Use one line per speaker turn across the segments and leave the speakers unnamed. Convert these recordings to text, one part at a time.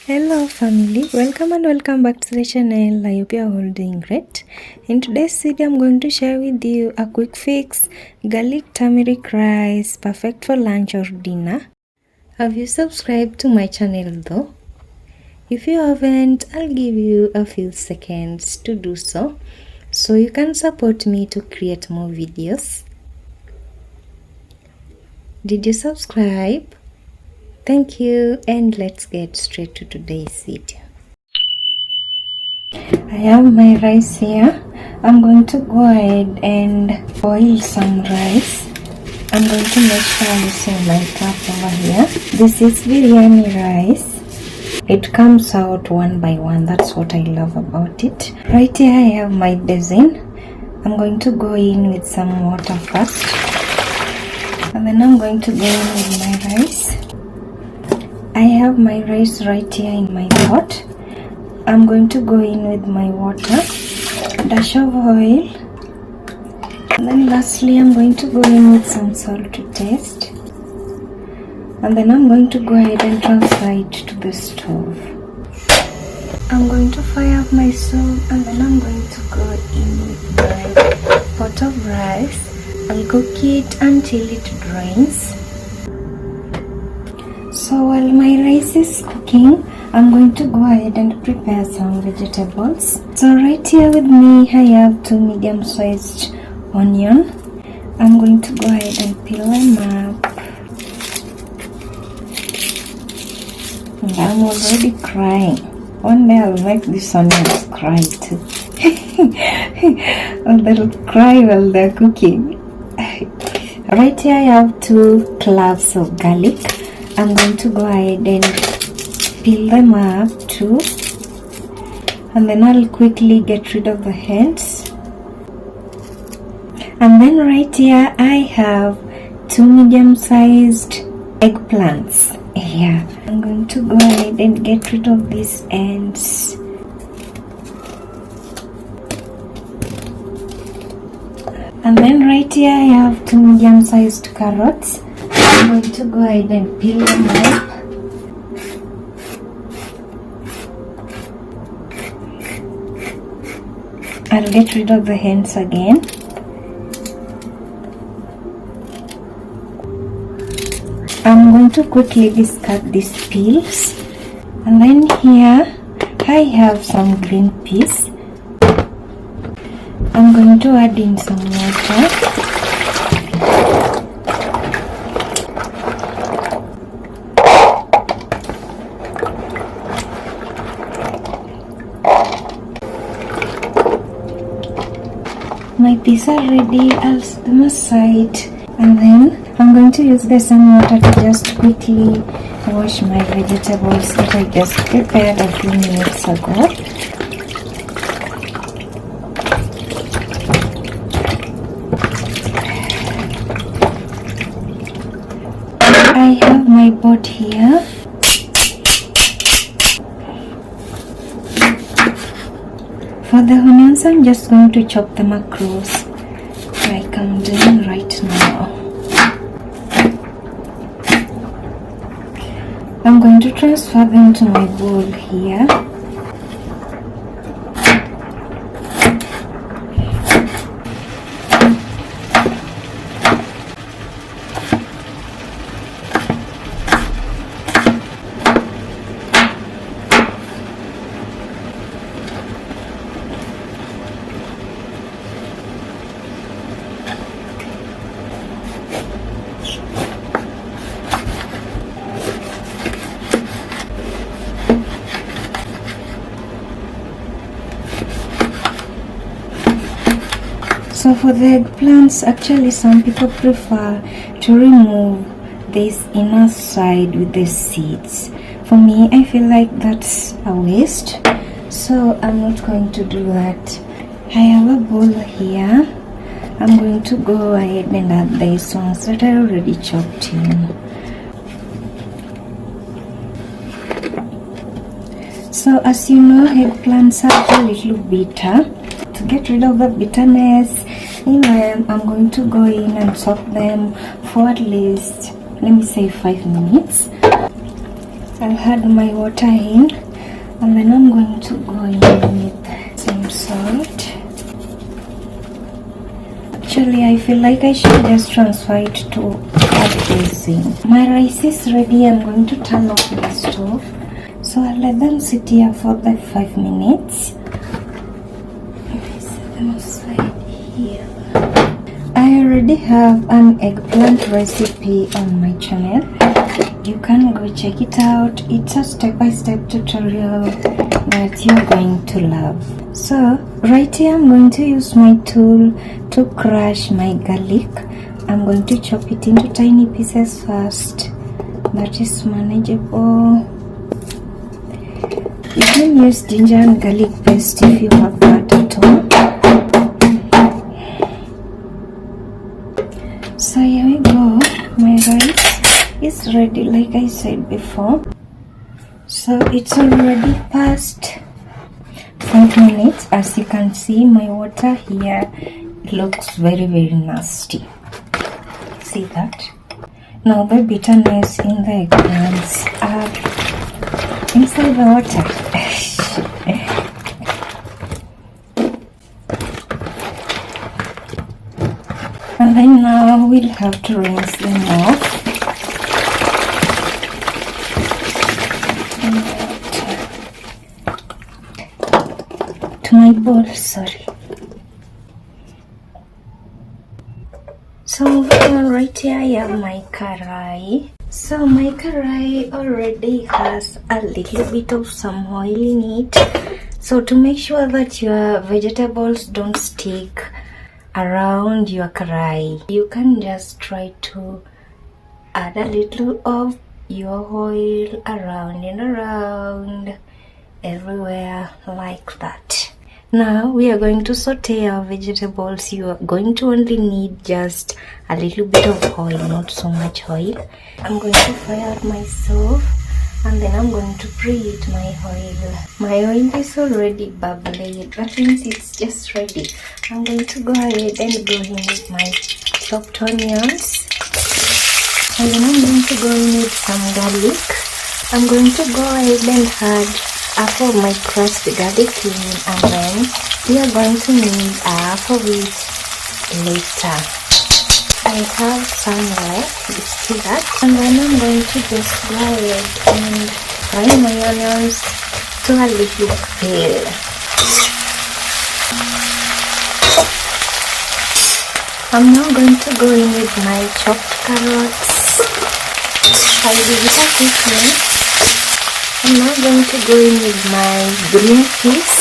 Hello family, welcome and welcome back to the channel. I hope you are all doing great. In today's video I'm going to share with you a quick fix garlic turmeric rice, perfect for lunch or dinner. Have you subscribed to my channel though? If you haven't, I'll give you a few seconds to do so you can support me to create more videos. Did you subscribe? Thank you, and let's get straight to today's video. I have my rice here. I'm going to go ahead and boil some rice. I'm going to make sure I'm using my cup over here. This is biryani rice. It comes out one by one. That's what I love about it. Right here I have my basin. I'm going to go in with some water first, and then I'm going to go in with my rice. I have my rice right here in my pot. I'm going to go in with my water, dash of oil, and then lastly I'm going to go in with some salt to taste, and then I'm going to go ahead and transfer it to the stove. I'm going to fire up my stove, and then I'm going to go in with my pot of rice. I'll cook it until it drains. So while my rice is cooking, I'm going to go ahead and prepare some vegetables. So right here with me, I have 2 medium-sized onion. I'm going to go ahead and peel them up. And I'm already crying. One day I'll make these onions cry too. Or they'll cry while they're cooking. Right here I have 2 cloves of garlic. I'm going to go ahead and peel them up too, and then I'll quickly get rid of the heads. And then right here I have 2 medium-sized eggplants. Yeah, I'm going to go ahead and get rid of these ends. And then right here I have 2 medium-sized carrots. I'm going to go ahead and peel them up. I'll get rid of the ends again. I'm going to quickly discard these peels. And then here I have some green peas. I'm going to add in some water. My peas are ready. I'll set them aside, and then I'm going to use the same water to just quickly wash my vegetables that I just prepared a few minutes ago. I have my pot here. For the onions, I'm just going to chop them across like I'm doing right now. I'm going to transfer them to my bowl here. So for the eggplants, actually some people prefer to remove this inner side with the seeds. For me, I feel like that's a waste, so I'm not going to do that. I have a bowl here. I'm going to go ahead and add these ones that I already chopped in. So as you know, eggplants are a little bitter. To get rid of the bitterness in them, I'm going to go in and soak them for at least, let me say, 5 minutes. I'll add my water in, and then I'm going to go in with some salt. Actually, I feel like I should just transfer it to add this in. My rice is ready. I'm going to turn off the stove. So I'll let them sit here for like 5 minutes. I set them aside here. I already have an eggplant recipe on my channel. You can go check it out. It's a step-by-step tutorial that you're going to love. So right here I'm going to use my tool to crush my garlic. I'm going to chop it into tiny pieces first. That is manageable. You can use ginger and garlic paste if you have that at home. So here we go. My rice is ready like I said before. So it's already past 5 minutes. As you can see, my water here looks very nasty. See that? Now the bitterness in the eggplants are inside the water. And then now we'll have to rinse them off. To my bowl, sorry. So moving on, right here I have my karai. So my karai already has a little bit of some oil in it. So to make sure that your vegetables don't stick around your karai, you can just try to add a little of your oil around and around everywhere like that. Now we are going to saute our vegetables. You are going to only need just a little bit of oil, not so much oil. I'm going to fire up my stove, and then I'm going to preheat my oil. My oil is already bubbling. That means it's just ready. I'm going to go ahead and go in with my chopped onions. And then I'm going to go in with some garlic. I'm going to go ahead and add half of my crushed garlic in, and then we are going to need half of it later. I have some left, you see that? And then I'm going to just go ahead and fry my onions to a little pale. I'm now going to go in with my chopped carrots. I'll give it a quick mix. I'm now going to go in with my green peas.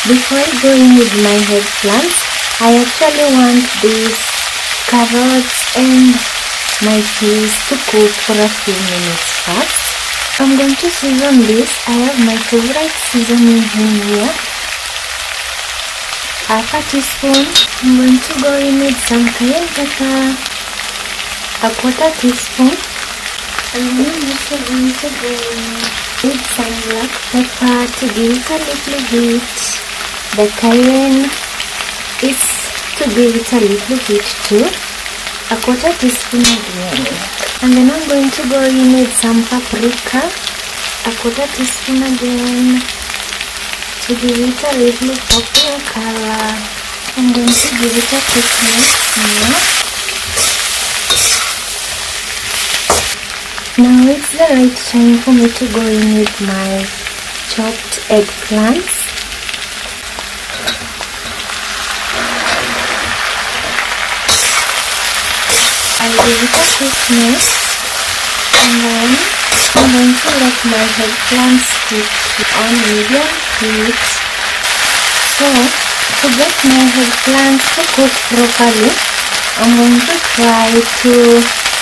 Before I go in with my eggplants, I actually want these carrots and my peas to cook for a few minutes first. I'm going to season this. I have my favorite seasoning in here. Half a teaspoon. I'm going to go in with some cayenne pepper. A quarter teaspoon. And then I'm also going to go with some black pepper to give it a little heat. The cayenne is to give it a little heat too. A quarter teaspoon again. And then I'm going to go in with some paprika. A quarter teaspoon again to give it a little purple color. I'm going to give it a quick mix now. Now it's the right time for me to go in with my chopped eggplants. I'll give it a quick mix, and then I'm going to let my eggplants cook on medium heat. So to get my eggplants to cook properly, I'm going to try to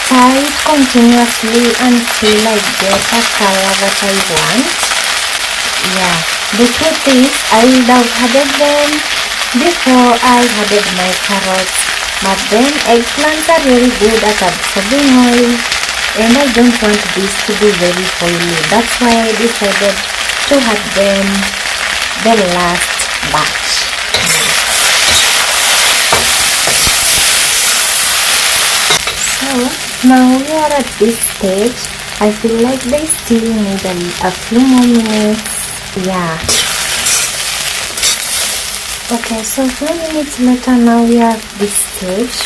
fry it continuously until I get a color that I want. Yeah, the truth is I would have added them before I added my carrots, but then eggplants are very good at absorbing oil, and I don't want this to be very oily. That's why I decided to add them the last batch. So Now we are at this stage. I feel like they still need a few more minutes. Yeah. Okay, so 2 minutes later, now we are at this stage.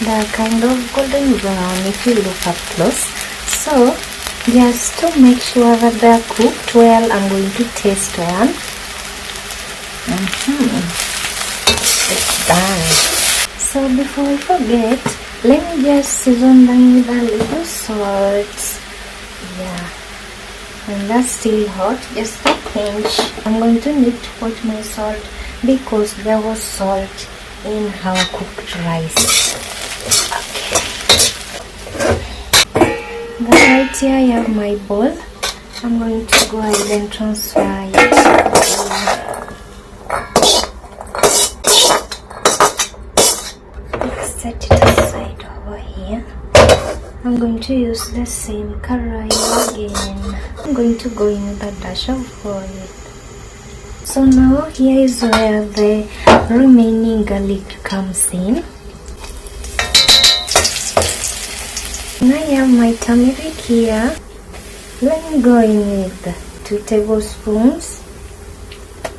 They're kind of golden brown if you look up close. So just to make sure that they're cooked well, I'm going to taste one. It's done. So before I forget, let me just season them with a little salt. Yeah. When that's still hot, just a pinch. I'm going to need to put my salt because there was salt in our cooked rice. Okay. Right here I have my bowl. I'm going to go ahead and transfer it. Set it aside over here. I'm going to use the same karai again. I'm going to go in with a dash of oil. So now here is where the remaining garlic comes in. Now I have my tumeric here. Let me go in with 2 tablespoons.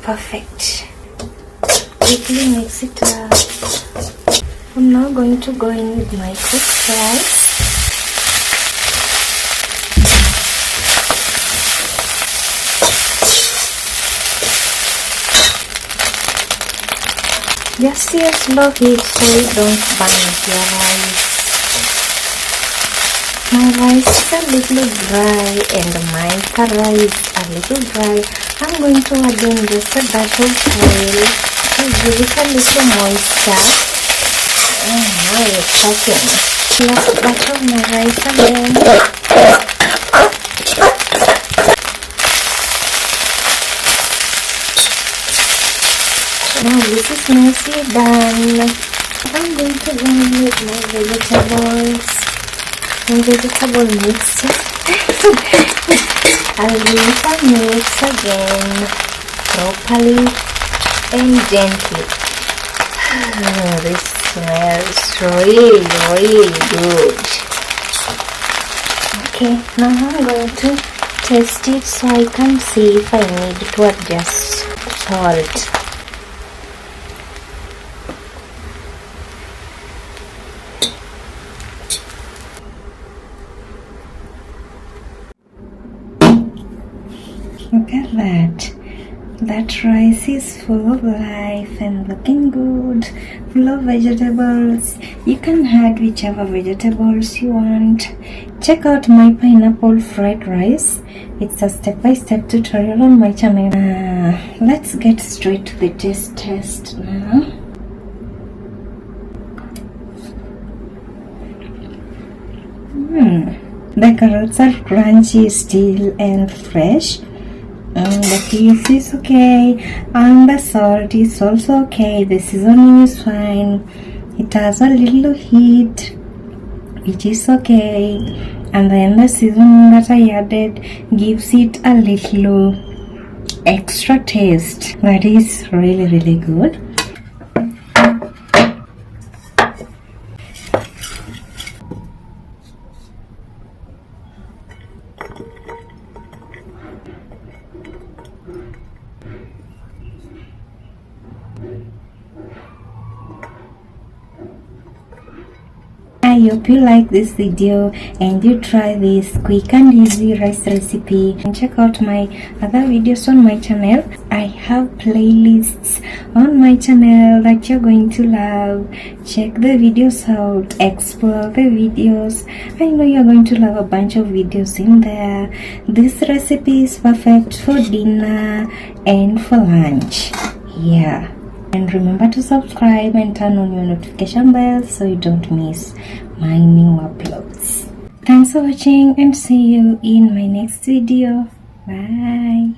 Perfect. Quickly mix it up. I'm now going to go in with my cooked rice. Just see a slow heat so you don't burn your rice. My rice is a little dry and my curry is a little dry. I'm going to add in just a dash of oil to give it a little moisture. Now it's cooking. Last batch of my rice again. Now this is nicely done. I'm going to go in with my vegetables and vegetable mixture. I'll give it a mix again properly and gently. This smells really good. Okay, now I'm going to taste it so I can see if I need to adjust salt. Look at that. That rice is full of life and looking good, full of vegetables. You can add whichever vegetables you want. Check out my pineapple fried rice. It's a step-by-step tutorial on my channel. Let's get straight to the taste test now. The carrots are crunchy still and fresh. The cheese is okay and the salt is also okay. The seasoning is fine. It has a little heat, which is okay, and then the seasoning that I added gives it a little extra taste that is really good. I hope you like this video and you try this quick and easy rice recipe, and check out my other videos on my channel. I have playlists on my channel that you're going to love. Check the videos out, explore the videos. I know you're going to love a bunch of videos in there. This recipe is perfect for dinner and for lunch. Yeah. And remember to subscribe and turn on your notification bell so you don't miss my new uploads. Thanks for watching and see you in my next video. Bye.